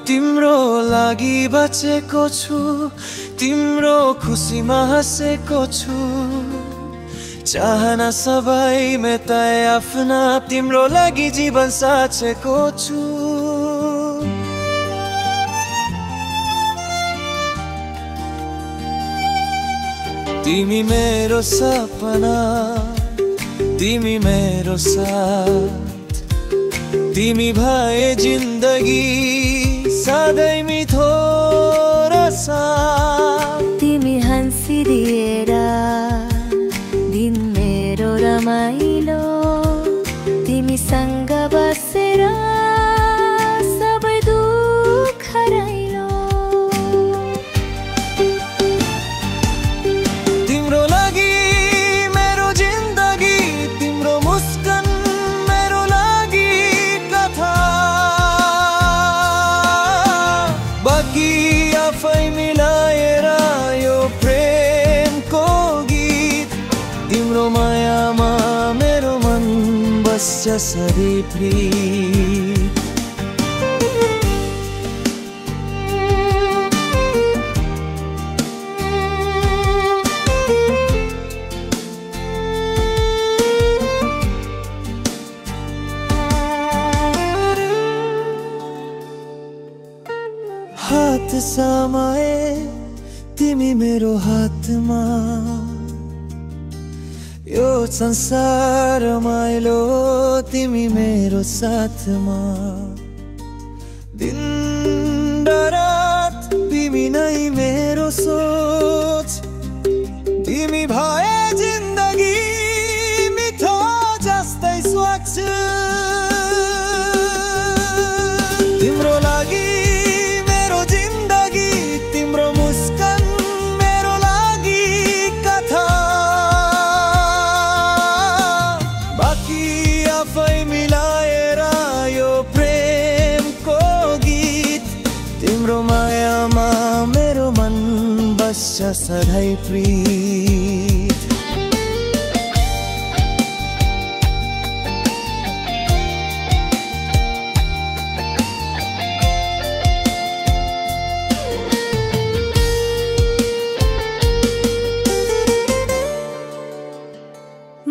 तिम्रो लागि बचेको छु, तिम्रो खुसीमा हाँसेको छु। चाहना सबै मेटाए आफ्ना, तिम्रो लागि जीवन साचेको छु। तिमी मेरो सपना, तिमी मेरो साथ, तिमी भए जिन्दगी सधैँ मिठो र साथ। तिमी हाँसिदिएर दिन मेरो रमाइलो, तिमीसँग बसेर सबै दुःख हराइलो। तिम्रो लागि मेरो जिन्दगी, तिम्रो मुस्कान मेरो लागि कथा। बाँकी आफै मिलाएर यो प्रेमको गीत। तिम्रो मायामा मेरो मन बस्छ सधैँ प्रीत। हात समाए तिमी मेरो हातमा, यो संसार रमाइलो तिमी मेरो साथमा। दिन र रात तिमी नै मेरो सोच, तिमी भए जिन्दगी मिठो जस्तै स्वच्छ। तिम्रो लागि मेरो जिन्दगी, तिम्रो मुस्कान मेरो लागि कथा। बाँकी आफै मिलाएर यो प्रेमको गीत। तिम्रो मायामा मेरो मन बस्छ सधैँ प्रीत।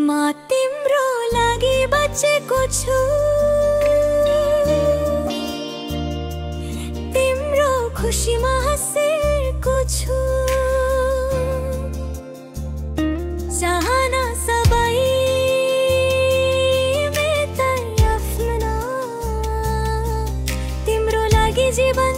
म तिम्रो लागि बचेको छु, तिम्रो खुसीमा हाँसेको छु। चाहना सबै मेटाए आफ्ना, तिम्रो लागि जीवन